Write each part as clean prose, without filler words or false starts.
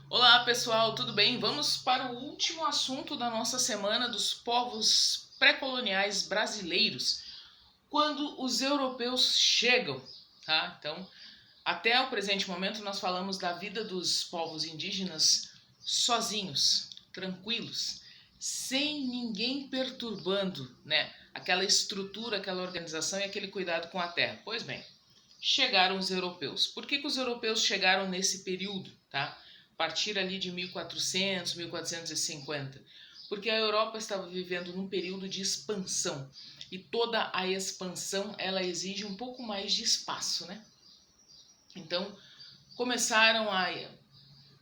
Olá pessoal, tudo bem? Vamos para o último assunto da nossa semana dos povos pré-coloniais brasileiros, quando os europeus chegam, tá? Então, até o presente momento nós falamos da vida dos povos indígenas sozinhos, tranquilos, sem ninguém perturbando, né? Aquela estrutura, aquela organização e aquele cuidado com a terra. Pois bem, chegaram os europeus. Por que os europeus chegaram nesse período, tá? A partir ali de 1400, 1450. Porque a Europa estava vivendo num período de expansão. E toda a expansão, ela exige um pouco mais de espaço, né? Então,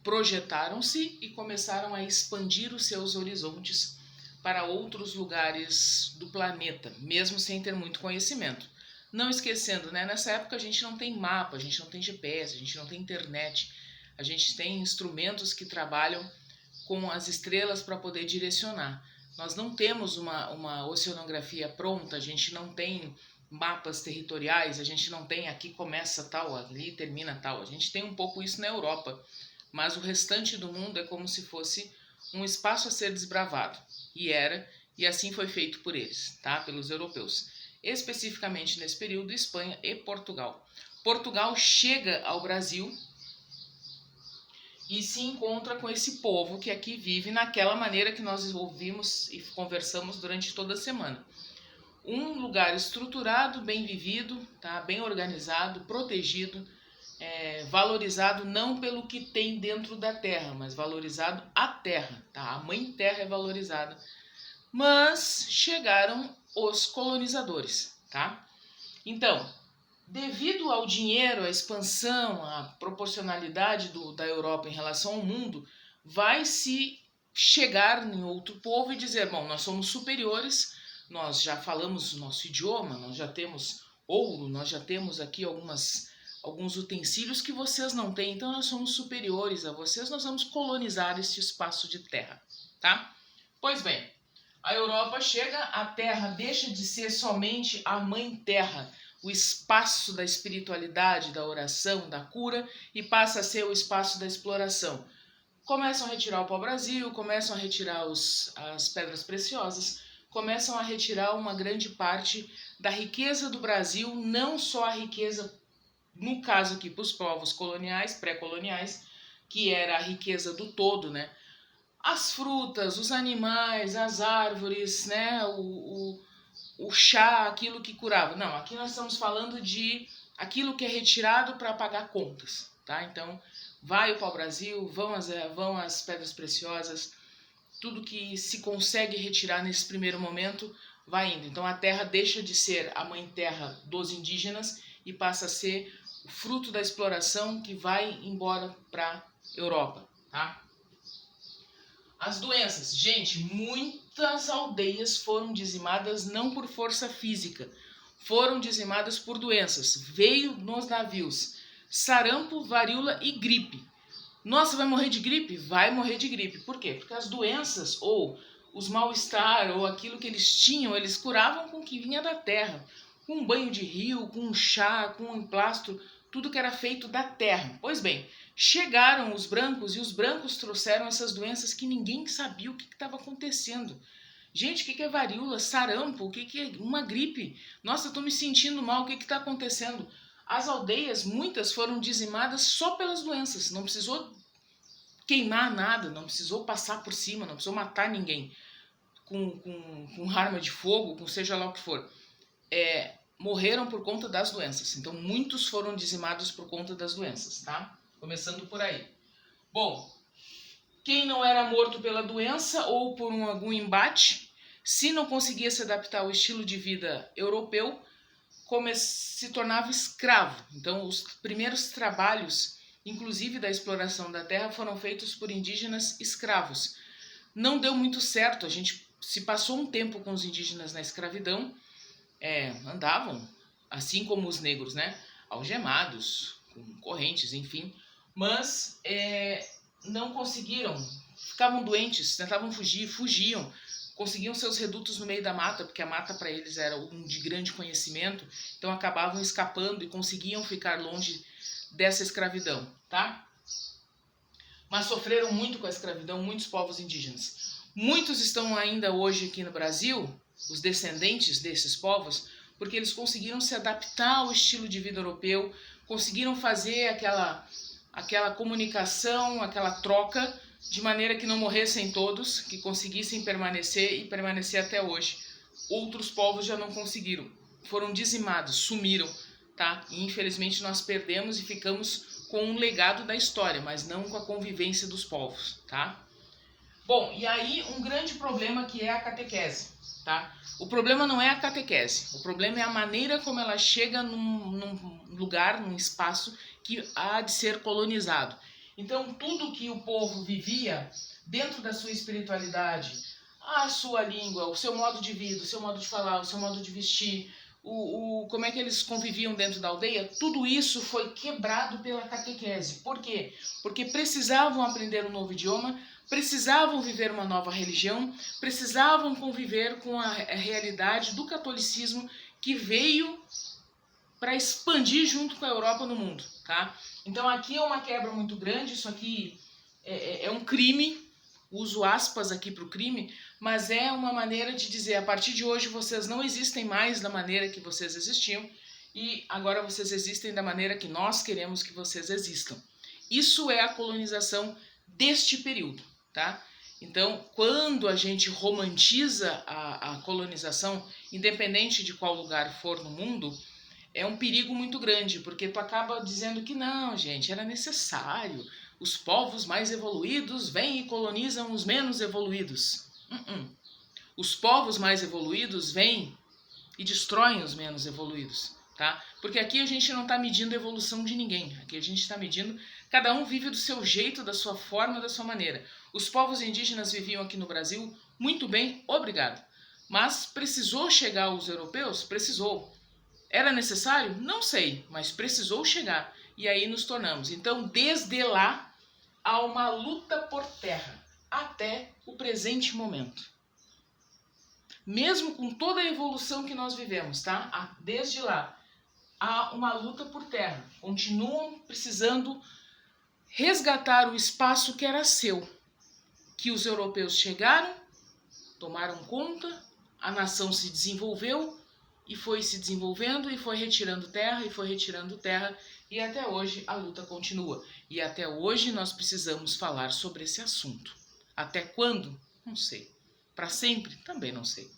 projetaram-se e começaram a expandir os seus horizontes para outros lugares do planeta, mesmo sem ter muito conhecimento. Não esquecendo, né? Nessa época a gente não tem mapa, a gente não tem GPS, a gente não tem internet, a gente tem instrumentos que trabalham com as estrelas para poder direcionar. Nós não temos uma oceanografia pronta, a gente não tem mapas territoriais, a gente não tem aqui começa tal, ali termina tal. A gente tem um pouco isso na Europa, mas o restante do mundo é como se fosse um espaço a ser desbravado. E assim foi feito por eles, tá? Pelos europeus. Especificamente nesse período, Espanha e Portugal. Portugal chega ao Brasil e se encontra com esse povo que aqui vive naquela maneira que nós ouvimos e conversamos durante toda a semana. Um lugar estruturado, bem vivido, tá? Bem organizado, protegido, valorizado não pelo que tem dentro da terra, mas valorizado a terra, tá? A mãe terra é valorizada. Mas chegaram os colonizadores, tá? Então, devido ao dinheiro, à expansão, à proporcionalidade da Europa em relação ao mundo, vai se chegar em outro povo e dizer, bom, nós somos superiores, nós já falamos o nosso idioma, nós já temos ouro, nós já temos aqui alguns utensílios que vocês não têm, então nós somos superiores a vocês, nós vamos colonizar este espaço de terra, tá? Pois bem, a Europa chega, a terra deixa de ser somente a mãe terra, o espaço da espiritualidade, da oração, da cura, e passa a ser o espaço da exploração. Começam a retirar o pau-brasil, começam a retirar as pedras preciosas, começam a retirar uma grande parte da riqueza do Brasil, não só a riqueza, no caso aqui para os povos coloniais, pré-coloniais, que era a riqueza do todo, né? As frutas, os animais, as árvores, né? O chá, aquilo que curava. Não, aqui nós estamos falando de aquilo que é retirado para pagar contas, tá? Então, vai o pau-brasil, vão as pedras preciosas, tudo que se consegue retirar nesse primeiro momento vai indo. Então, a terra deixa de ser a mãe terra dos indígenas e passa a ser o fruto da exploração que vai embora para a Europa, tá? As doenças. Gente, muitas aldeias foram dizimadas não por força física, foram dizimadas por doenças. Veio nos navios sarampo, varíola e gripe. Nossa, vai morrer de gripe? Vai morrer de gripe. Por quê? Porque as doenças ou os mal-estar ou aquilo que eles tinham, eles curavam com o que vinha da terra. Com um banho de rio, com um chá, com um emplastro, tudo que era feito da terra. Pois bem, chegaram os brancos e os brancos trouxeram essas doenças que ninguém sabia o que estava acontecendo. Gente, o que é varíola, sarampo, o que é uma gripe? Nossa, eu estou me sentindo mal, o que está acontecendo? As aldeias, muitas foram dizimadas só pelas doenças, não precisou queimar nada, não precisou passar por cima, não precisou matar ninguém com arma de fogo, com seja lá o que for. Morreram por conta das doenças. Então, muitos foram dizimados por conta das doenças, tá? Começando por aí. Bom, quem não era morto pela doença ou por algum embate, se não conseguia se adaptar ao estilo de vida europeu, se tornava escravo. Então, os primeiros trabalhos, inclusive da exploração da terra, foram feitos por indígenas escravos. Não deu muito certo, a gente se passou um tempo com os indígenas na escravidão, andavam, assim como os negros, né, algemados, com correntes, enfim, mas não conseguiram, ficavam doentes, tentavam fugir, fugiam, conseguiam seus redutos no meio da mata, porque a mata para eles era um de grande conhecimento, então acabavam escapando e conseguiam ficar longe dessa escravidão, tá? mas sofreram muito com a escravidão, muitos povos indígenas. Muitos estão ainda hoje aqui no Brasil, os descendentes desses povos, porque eles conseguiram se adaptar ao estilo de vida europeu, conseguiram fazer aquela comunicação, aquela troca, de maneira que não morressem todos, que conseguissem permanecer e permanecer até hoje. Outros povos já não conseguiram, foram dizimados, sumiram, tá? E infelizmente nós perdemos e ficamos com um legado da história, mas não com a convivência dos povos, tá? Bom, e aí um grande problema que é a catequese, tá? O problema não é a catequese, o problema é a maneira como ela chega num lugar, num espaço que há de ser colonizado. Então, tudo que o povo vivia dentro da sua espiritualidade, a sua língua, o seu modo de vida, o seu modo de falar, o seu modo de vestir, como é que eles conviviam dentro da aldeia, tudo isso foi quebrado pela catequese. Por quê? Porque precisavam aprender um novo idioma, precisavam viver uma nova religião, precisavam conviver com a realidade do catolicismo que veio para expandir junto com a Europa no mundo, tá? Então aqui é uma quebra muito grande, isso aqui é um crime, uso aspas aqui para o crime, mas é uma maneira de dizer, a partir de hoje vocês não existem mais da maneira que vocês existiam e agora vocês existem da maneira que nós queremos que vocês existam. Isso é a colonização deste período, tá? Então, quando a gente romantiza a colonização, independente de qual lugar for no mundo, é um perigo muito grande, porque tu acaba dizendo que não, gente, era necessário. Os povos mais evoluídos vêm e colonizam os menos evoluídos. Os povos mais evoluídos vêm e destroem os menos evoluídos, tá? Porque aqui a gente não está medindo a evolução de ninguém. Aqui a gente está medindo, cada um vive do seu jeito, da sua forma, da sua maneira. Os povos indígenas viviam aqui no Brasil muito bem, obrigado. Mas precisou chegar aos europeus? Precisou. Era necessário? Não sei, mas precisou chegar. E aí nos tornamos. Então, desde lá, há uma luta por terra, até o presente momento. Mesmo com toda a evolução que nós vivemos, tá? Desde lá, há uma luta por terra. Continuam precisando resgatar o espaço que era seu. Que os europeus chegaram, tomaram conta, a nação se desenvolveu, e foi se desenvolvendo e foi retirando terra e foi retirando terra e até hoje a luta continua. E até hoje nós precisamos falar sobre esse assunto. Até quando? Não sei. Para sempre? Também não sei.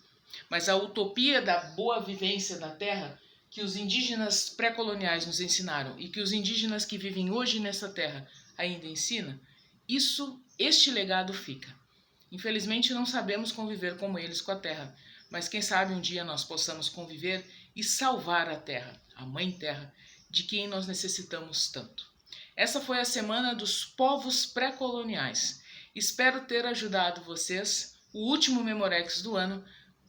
Mas a utopia da boa vivência da terra que os indígenas pré-coloniais nos ensinaram e que os indígenas que vivem hoje nessa terra ainda ensinam, este legado fica. Infelizmente não sabemos conviver como eles com a terra, mas quem sabe um dia nós possamos conviver e salvar a terra, a mãe terra, de quem nós necessitamos tanto. Essa foi a semana dos povos pré-coloniais. Espero ter ajudado vocês. O último Memorex do ano.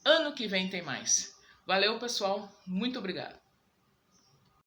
Ano que vem tem mais. Valeu, pessoal. Muito obrigado.